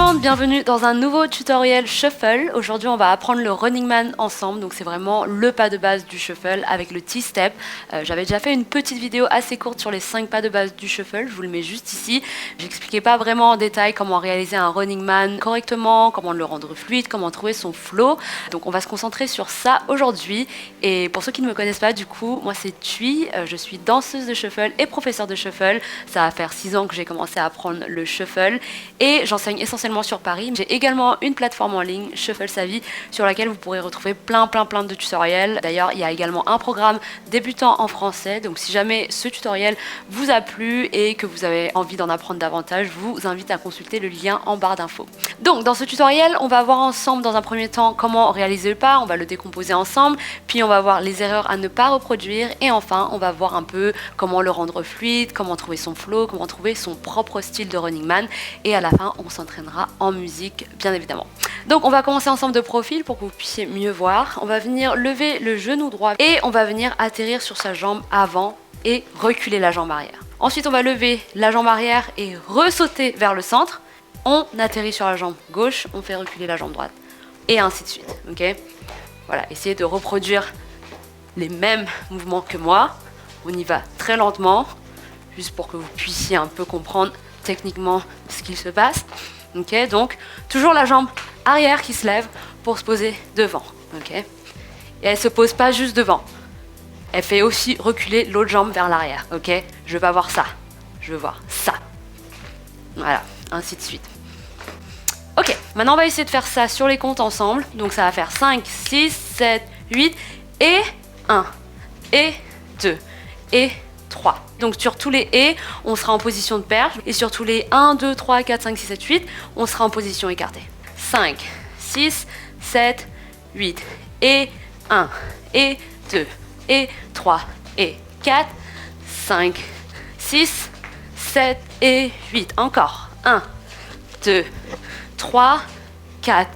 monde, bienvenue dans un nouveau tutoriel shuffle. Aujourd'hui on va apprendre le running man ensemble, donc c'est vraiment le pas de base du shuffle avec le T-step. J'avais déjà fait une petite vidéo assez courte sur les 5 pas de base du shuffle, je vous le mets juste ici. J'expliquais pas vraiment en détail comment réaliser un running man correctement, comment le rendre fluide, comment trouver son flow. Donc on va se concentrer sur ça aujourd'hui. Et pour ceux qui ne me connaissent pas, du coup, moi c'est Thuy, je suis danseuse de shuffle et professeure de shuffle. Ça va faire 6 ans que j'ai commencé à apprendre le shuffle et j'enseigne essentiellement sur Paris. J'ai également une plateforme en ligne, Shuffle Sa Vie, sur laquelle vous pourrez retrouver plein de tutoriels. D'ailleurs, il y a également un programme débutant en français. Donc si jamais ce tutoriel vous a plu et que vous avez envie d'en apprendre davantage, je vous invite à consulter le lien en barre d'infos. Donc dans ce tutoriel, on va voir ensemble dans un premier temps comment réaliser le pas, on va le décomposer ensemble, puis on va voir les erreurs à ne pas reproduire et enfin on va voir un peu comment le rendre fluide, comment trouver son flow, comment trouver son propre style de running man et à la fin on s'entraînera en musique bien évidemment. Donc on va commencer ensemble de profil pour que vous puissiez mieux voir. On va venir lever le genou droit et on va venir atterrir sur sa jambe avant et reculer la jambe arrière. Ensuite on va lever la jambe arrière et ressauter vers le centre. On atterrit sur la jambe gauche, on fait reculer la jambe droite et ainsi de suite. Ok, voilà, essayez de reproduire les mêmes mouvements que moi. On y va très lentement, juste pour que vous puissiez un peu comprendre techniquement ce qu'il se passe. Ok, donc toujours la jambe arrière qui se lève pour se poser devant. Ok, et elle se pose pas juste devant. Elle fait aussi reculer l'autre jambe vers l'arrière. Ok, je veux pas voir ça, je veux voir ça. Voilà, ainsi de suite. Ok, maintenant on va essayer de faire ça sur les comptes ensemble. Donc ça va faire 5, 6, 7, 8 et 1 et 2 et 3. Donc sur tous les et, on sera en position de perche. Et sur tous les 1, 2, 3, 4, 5, 6, 7, 8, on sera en position écartée. 5, 6, 7, 8 et 1 et 2 et 3 et 4, 5, 6, 7 et 8. Encore. 1, 2, 3, 4,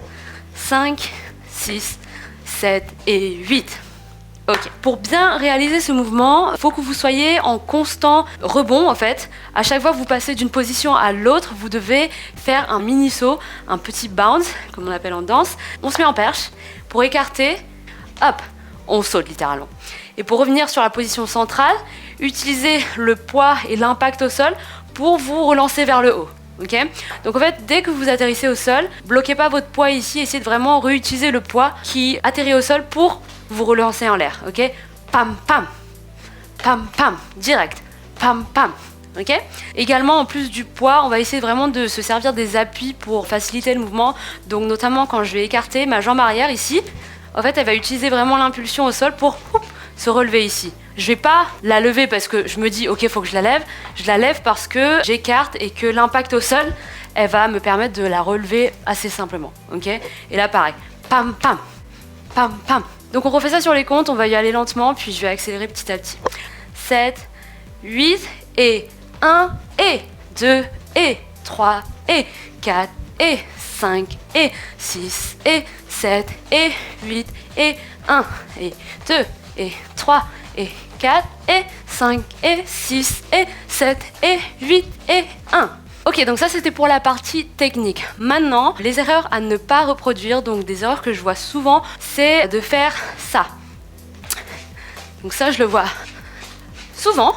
5, 6, 7 et 8. Ok, pour bien réaliser ce mouvement, il faut que vous soyez en constant rebond en fait. À chaque fois que vous passez d'une position à l'autre, vous devez faire un mini saut, un petit bounce, comme on appelle en danse. On se met en perche pour écarter, hop, on saute littéralement. Et pour revenir sur la position centrale, utilisez le poids et l'impact au sol pour vous relancer vers le haut. Okay, donc en fait, dès que vous atterrissez au sol, bloquez pas votre poids ici, essayez de vraiment réutiliser le poids qui atterrit au sol pour vous relancer en l'air. Ok, pam pam, pam pam, direct, pam pam. Ok. Également, en plus du poids, on va essayer vraiment de se servir des appuis pour faciliter le mouvement. Donc notamment quand je vais écarter ma jambe arrière ici, en fait, elle va utiliser vraiment l'impulsion au sol pour se relever ici. Je vais pas la lever parce que je me dis ok, faut que je la lève. Je la lève parce que j'écarte et que l'impact au sol, elle va me permettre de la relever assez simplement. Ok. Et là pareil, pam pam, pam pam. Donc on refait ça sur les comptes, on va y aller lentement, puis je vais accélérer petit à petit. 7, 8 et 1 et 2 et 3 et 4 et 5 et 6 et 7 et 8 et 1 et 2 et 3 et 4 et 5 et 6 et 7 et 8 et 1. Ok, donc ça c'était pour la partie technique. Maintenant, les erreurs à ne pas reproduire, donc des erreurs que je vois souvent, c'est de faire ça. Donc ça je le vois souvent.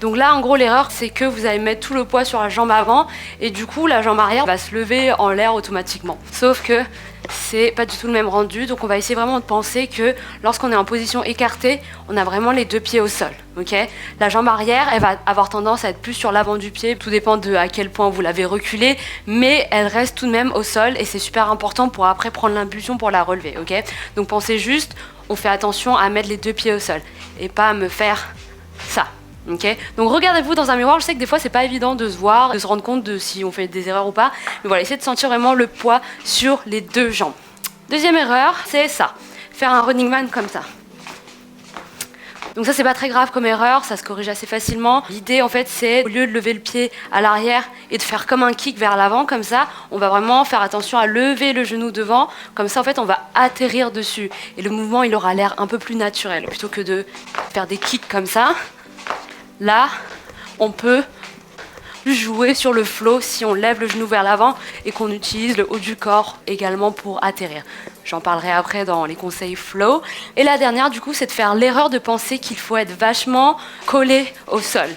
Donc là, en gros, l'erreur, c'est que vous allez mettre tout le poids sur la jambe avant et du coup, la jambe arrière va se lever en l'air automatiquement. Sauf que c'est pas du tout le même rendu, donc on va essayer vraiment de penser que lorsqu'on est en position écartée, on a vraiment les deux pieds au sol. Ok, la jambe arrière, elle va avoir tendance à être plus sur l'avant du pied, tout dépend de à quel point vous l'avez reculée, mais elle reste tout de même au sol et c'est super important pour après prendre l'impulsion pour la relever. Ok, donc pensez juste, on fait attention à mettre les deux pieds au sol et pas à me faire ça. Okay, donc regardez-vous dans un miroir, je sais que des fois c'est pas évident de se voir, de se rendre compte de si on fait des erreurs ou pas, mais voilà, essayez de sentir vraiment le poids sur les deux jambes. Deuxième erreur, c'est ça, faire un running man comme ça. Donc ça c'est pas très grave comme erreur, ça se corrige assez facilement. L'idée en fait c'est, au lieu de lever le pied à l'arrière et de faire comme un kick vers l'avant comme ça, on va vraiment faire attention à lever le genou devant, comme ça en fait on va atterrir dessus. Et le mouvement il aura l'air un peu plus naturel, plutôt que de faire des kicks comme ça. Là, on peut plus jouer sur le flow si on lève le genou vers l'avant et qu'on utilise le haut du corps également pour atterrir. J'en parlerai après dans les conseils flow. Et la dernière, du coup, c'est de faire l'erreur de penser qu'il faut être vachement collé au sol.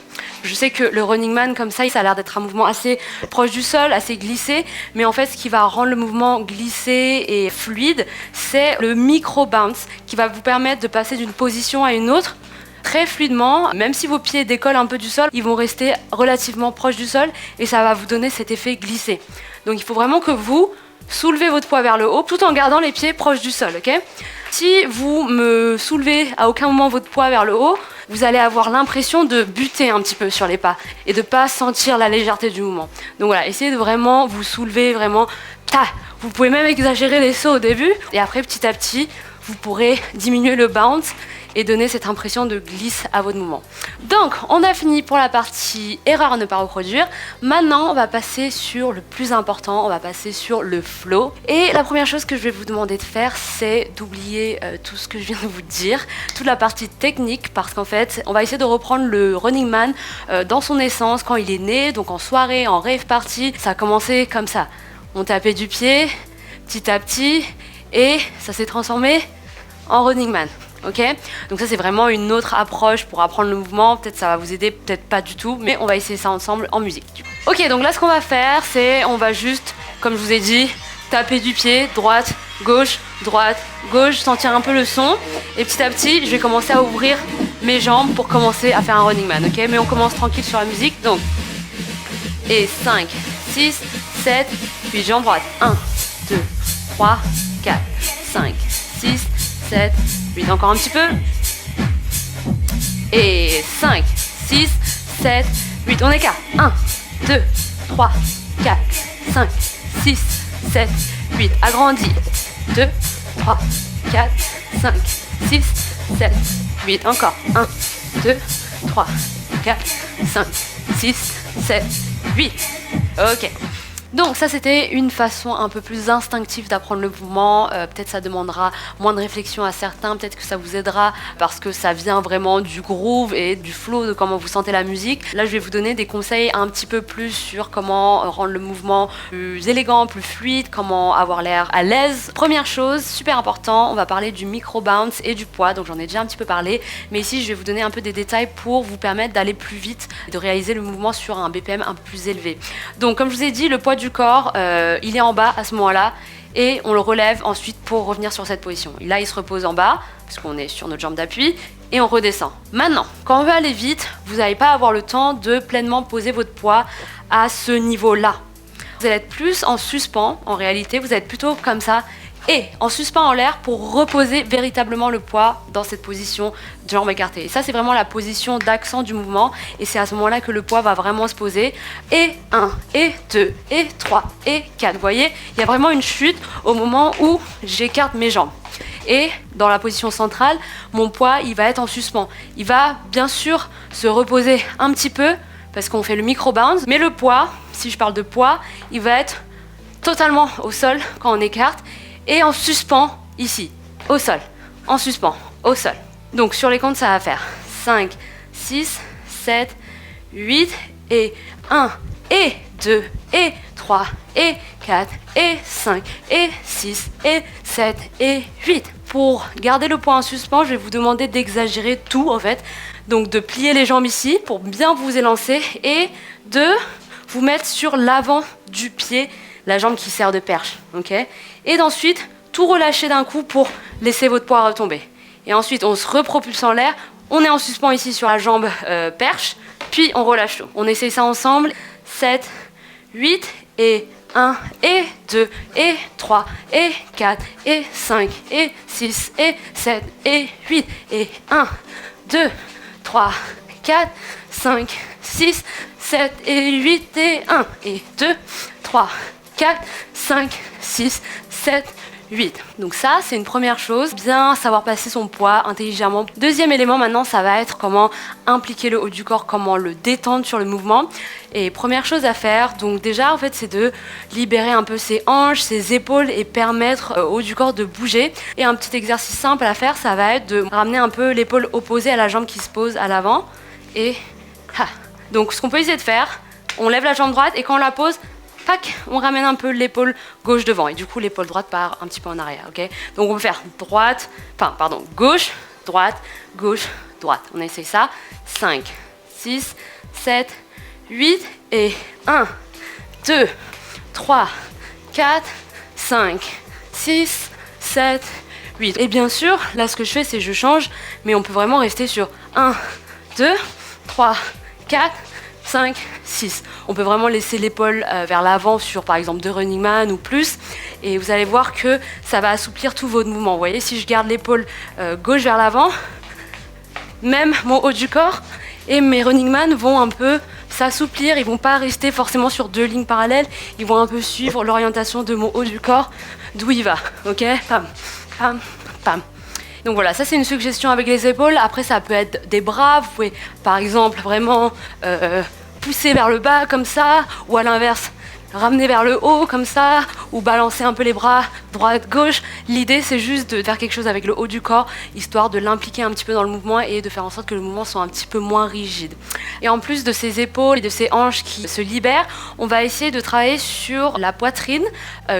Je sais que le Running Man, comme ça a l'air d'être un mouvement assez proche du sol, assez glissé, mais en fait, ce qui va rendre le mouvement glissé et fluide, c'est le micro-bounce qui va vous permettre de passer d'une position à une autre très fluidement. Même si vos pieds décollent un peu du sol, ils vont rester relativement proches du sol et ça va vous donner cet effet glissé. Donc il faut vraiment que vous soulevez votre poids vers le haut tout en gardant les pieds proches du sol, ok ? Si vous me soulevez à aucun moment votre poids vers le haut, vous allez avoir l'impression de buter un petit peu sur les pas et de ne pas sentir la légèreté du mouvement. Donc voilà, essayez de vraiment vous soulever, vraiment. Vous pouvez même exagérer les sauts au début et après petit à petit, vous pourrez diminuer le bounce et donner cette impression de glisse à votre mouvement. Donc, on a fini pour la partie erreur à ne pas reproduire. Maintenant, on va passer sur le plus important, on va passer sur le flow. Et la première chose que je vais vous demander de faire, c'est d'oublier tout ce que je viens de vous dire, toute la partie technique, parce qu'en fait, on va essayer de reprendre le Running Man dans son essence, quand il est né, donc en soirée, en rave party. Ça a commencé comme ça. On tapait du pied, petit à petit, et ça s'est transformé en Running Man. Ok, donc ça c'est vraiment une autre approche pour apprendre le mouvement, peut-être ça va vous aider, peut-être pas du tout, mais on va essayer ça ensemble en musique. Ok, donc là ce qu'on va faire, c'est on va juste, comme je vous ai dit, taper du pied, droite, gauche, sentir un peu le son, et petit à petit je vais commencer à ouvrir mes jambes pour commencer à faire un Running Man, ok, mais on commence tranquille sur la musique, donc, et 5, 6, 7, puis jambe droite, 1, 2, 3, 4, 5, 6, 7, 8, encore un petit peu. Et 5, 6, 7, 8, on écarte. 1, 2, 3, 4, 5, 6, 7, 8. Agrandis. 2, 3, 4, 5, 6, 7, 8. Encore. 1, 2, 3, 4, 5, 6, 7, 8. Ok. Donc ça c'était une façon un peu plus instinctive d'apprendre le mouvement, peut-être ça demandera moins de réflexion à certains, peut-être que ça vous aidera parce que ça vient vraiment du groove et du flow de comment vous sentez la musique. Là je vais vous donner des conseils un petit peu plus sur comment rendre le mouvement plus élégant, plus fluide, comment avoir l'air à l'aise. Première chose, super important, on va parler du micro-bounce et du poids, donc j'en ai déjà un petit peu parlé, mais ici je vais vous donner un peu des détails pour vous permettre d'aller plus vite et de réaliser le mouvement sur un BPM un peu plus élevé. Donc comme je vous ai dit, le poids du corps, il est en bas à ce moment-là et on le relève ensuite pour revenir sur cette position. Et là, il se repose en bas parce qu'on est sur notre jambe d'appui et on redescend. Maintenant, quand on veut aller vite, vous n'allez pas avoir le temps de pleinement poser votre poids à ce niveau-là. Vous allez être plus en suspens, en réalité, vous allez être plutôt comme ça et en suspens en l'air pour reposer véritablement le poids dans cette position de jambes écartées. Et ça, c'est vraiment la position d'accent du mouvement et c'est à ce moment-là que le poids va vraiment se poser. Et 1, et 2, et 3, et 4. Vous voyez, il y a vraiment une chute au moment où j'écarte mes jambes. Et dans la position centrale, mon poids, il va être en suspens. Il va bien sûr se reposer un petit peu parce qu'on fait le micro-bounce, mais le poids, si je parle de poids, il va être totalement au sol quand on écarte et en suspens ici, au sol, en suspens, au sol. Donc sur les comptes, ça va faire 5, 6, 7, 8 et 1 et 2 et 3 et 4 et 5 et 6 et 7 et 8. Pour garder le poids en suspens, je vais vous demander d'exagérer tout en fait. Donc de plier les jambes ici pour bien vous élancer et de vous mettre sur l'avant du pied, la jambe qui sert de perche, ok ? Et d'ensuite, tout relâcher d'un coup pour laisser votre poids retomber. Et ensuite, on se repropulse en l'air, on est en suspens ici sur la jambe perche, puis on relâche tout. On essaye ça ensemble, 7, 8 et 1 et 2 et 3 et 4 et 5 et 6 et 7 et 8 et 1, 2, 3, 4, 5, 6, 7 et 8 et 1 et 2, 3, 4, 5, 6, 7, 8. Donc ça, c'est une première chose, bien savoir placer son poids intelligemment. Deuxième élément maintenant, ça va être comment impliquer le haut du corps, comment le détendre sur le mouvement. Et première chose à faire, donc déjà en fait, c'est de libérer un peu ses hanches, ses épaules et permettre au haut du corps de bouger. Et un petit exercice simple à faire, ça va être de ramener un peu l'épaule opposée à la jambe qui se pose à l'avant. Et donc ce qu'on peut essayer de faire, On lève la jambe droite et quand on la pose, tac, on ramène un peu l'épaule gauche devant. Et du coup, l'épaule droite part un petit peu en arrière, ok? Donc on peut faire gauche, droite, gauche, droite. On essaye ça. 5, 6, 7, 8 et 1, 2, 3, 4, 5, 6, 7, 8. Et bien sûr, là ce que je fais c'est je change, mais on peut vraiment rester sur 1, 2, 3, 4, 5, 6. On peut vraiment laisser l'épaule vers l'avant sur par exemple 2 running man ou plus. Et vous allez voir que ça va assouplir tous vos mouvements. Vous voyez, si je garde l'épaule gauche vers l'avant, même mon haut du corps et mes running man vont un peu s'assouplir. Ils vont pas rester forcément sur 2 lignes parallèles. Ils vont un peu suivre l'orientation de mon haut du corps, d'où il va. Ok, pam, pam, pam. Donc voilà, ça c'est une suggestion avec les épaules. Après ça peut être des bras, vous pouvez par exemple vraiment pousser vers le bas comme ça, ou à l'inverse, ramener vers le haut comme ça, ou balancer un peu les bras droite, gauche. L'idée c'est juste de faire quelque chose avec le haut du corps, histoire de l'impliquer un petit peu dans le mouvement et de faire en sorte que le mouvement soit un petit peu moins rigide. Et en plus de ces épaules et de ces hanches qui se libèrent, on va essayer de travailler sur la poitrine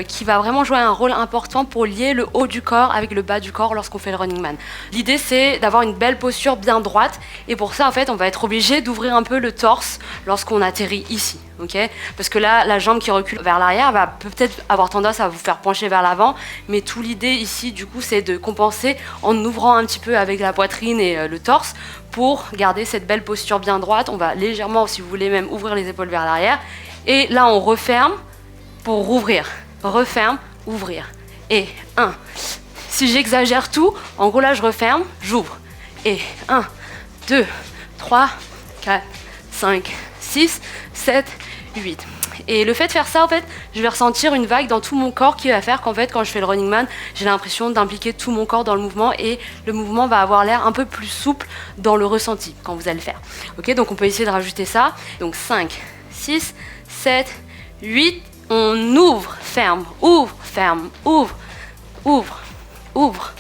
qui va vraiment jouer un rôle important pour lier le haut du corps avec le bas du corps lorsqu'on fait le running man. L'idée c'est d'avoir une belle posture bien droite et pour ça en fait on va être obligé d'ouvrir un peu le torse lorsqu'on atterrit ici. Okay, parce que là, la jambe qui recule vers l'arrière va peut-être avoir tendance à vous faire pencher vers l'avant, mais tout l'idée ici, du coup, c'est de compenser en ouvrant un petit peu avec la poitrine et le torse pour garder cette belle posture bien droite. On va légèrement, si vous voulez, même ouvrir les épaules vers l'arrière. Et là, on referme pour rouvrir. Referme, ouvrir. Et 1. Si j'exagère tout, en gros, là, je referme, j'ouvre. Et 1, 2, 3, 4, 5, 6, 7, 8. Et le fait de faire ça, en fait, je vais ressentir une vague dans tout mon corps qui va faire qu'en fait, quand je fais le running man, j'ai l'impression d'impliquer tout mon corps dans le mouvement et le mouvement va avoir l'air un peu plus souple dans le ressenti quand vous allez le faire. Ok, donc on peut essayer de rajouter ça. Donc 5, 6, 7, 8. On ouvre, ferme, ouvre, ferme, ouvre, ouvre, ouvre,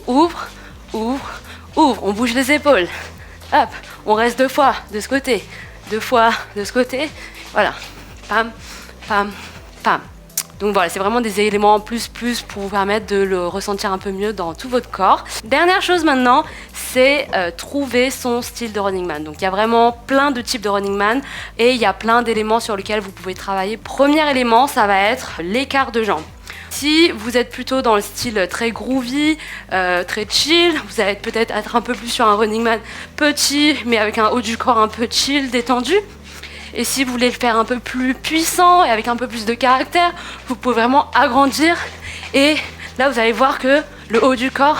ouvre, ouvre, ouvre. On bouge les épaules. Hop, on reste 2 fois de ce côté. 2 fois de ce côté, voilà, pam, pam, pam. Donc voilà, c'est vraiment des éléments en plus pour vous permettre de le ressentir un peu mieux dans tout votre corps. Dernière chose maintenant, c'est trouver son style de running man. Donc il y a vraiment plein de types de running man et il y a plein d'éléments sur lesquels vous pouvez travailler. Premier élément, ça va être l'écart de jambes. Si vous êtes plutôt dans le style très groovy, très chill, vous allez peut-être être un peu plus sur un running man petit, mais avec un haut du corps un peu chill, détendu. Et si vous voulez le faire un peu plus puissant et avec un peu plus de caractère, vous pouvez vraiment agrandir. Et là, vous allez voir que le haut du corps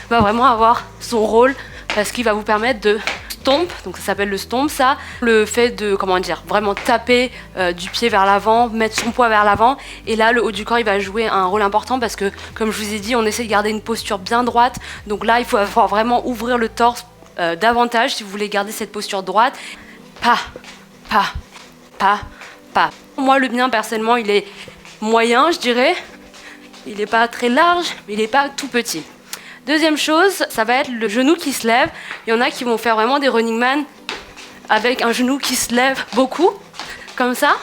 va vraiment avoir son rôle parce qu'il va vous permettre de stomp, donc ça s'appelle le stomp, ça, le fait de, vraiment taper du pied vers l'avant, mettre son poids vers l'avant, et là le haut du corps il va jouer un rôle important parce que, comme je vous ai dit, on essaie de garder une posture bien droite, donc là il faut vraiment ouvrir le torse davantage si vous voulez garder cette posture droite. Pas, pas, pas, pas. Moi le mien personnellement il est moyen, je dirais, il n'est pas très large, mais il n'est pas tout petit. Deuxième chose, ça va être le genou qui se lève. Il y en a qui vont faire vraiment des running man avec un genou qui se lève beaucoup, comme ça.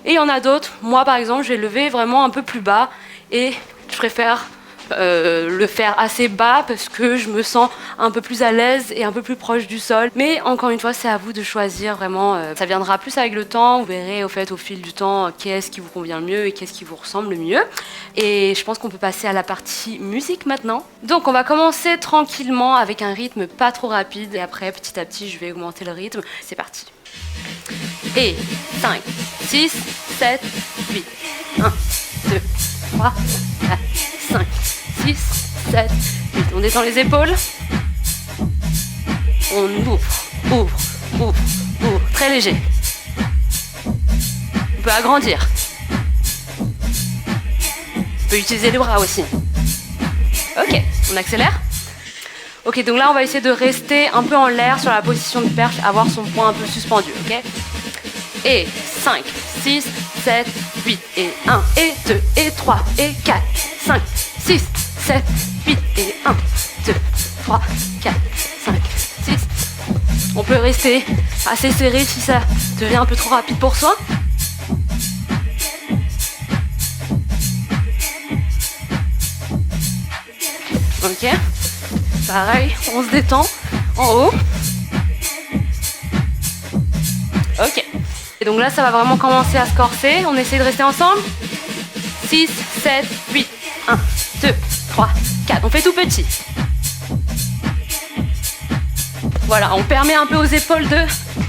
Et il y en a d'autres, moi par exemple, je vais lever vraiment un peu plus bas et je préfère le faire assez bas parce que je me sens un peu plus à l'aise et un peu plus proche du sol. Mais encore une fois, c'est à vous de choisir vraiment. Ça viendra plus avec le temps. Vous verrez au fil du temps qu'est-ce qui vous convient le mieux et qu'est-ce qui vous ressemble le mieux. Et je pense qu'on peut passer à la partie musique maintenant. Donc on va commencer tranquillement avec un rythme pas trop rapide et après petit à petit je vais augmenter le rythme. C'est parti. Et 5, 6, 7, 8. 1, 2, 3, 4, 5, 6, 7, 8. On détend les épaules. On ouvre. Très léger. On peut agrandir. On peut utiliser les bras aussi. Ok, on accélère. Ok, donc là on va essayer de rester un peu en l'air sur la position de perche, avoir son poing un peu suspendu, ok? Et 5, 6, 7, 8, et 1, et 2, et 3, et 4, 5, 6, 7, 8, et 1, 2, 3, 4, 5, 6. On peut rester assez serré si ça devient un peu trop rapide pour soi. Ok. Pareil, on se détend en haut. Ok. Et donc là, ça va vraiment commencer à se corser. On essaie de rester ensemble. 6, 7, 8. 1, 2, 3, 4. On fait tout petit. Voilà, on permet un peu aux épaules de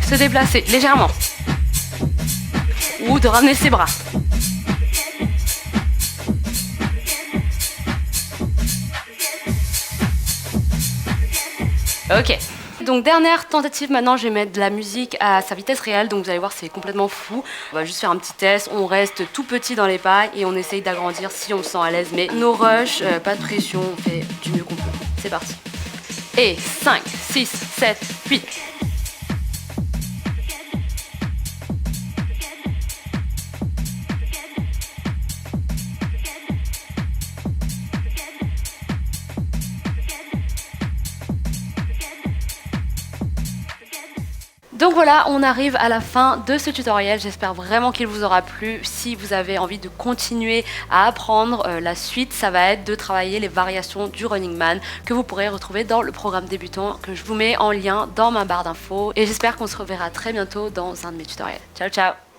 se déplacer légèrement. Ou de ramener ses bras. Ok. Donc dernière tentative, maintenant je vais mettre de la musique à sa vitesse réelle, donc vous allez voir c'est complètement fou. On va juste faire un petit test, on reste tout petit dans les pas et on essaye d'agrandir si on se sent à l'aise, mais no rush, pas de pression, on fait du mieux qu'on peut. C'est parti. Et 5, 6, 7, 8. Donc voilà, on arrive à la fin de ce tutoriel. J'espère vraiment qu'il vous aura plu. Si vous avez envie de continuer à apprendre, la suite, ça va être de travailler les variations du Running Man que vous pourrez retrouver dans le programme débutant que je vous mets en lien dans ma barre d'infos. Et j'espère qu'on se reverra très bientôt dans un de mes tutoriels. Ciao, ciao!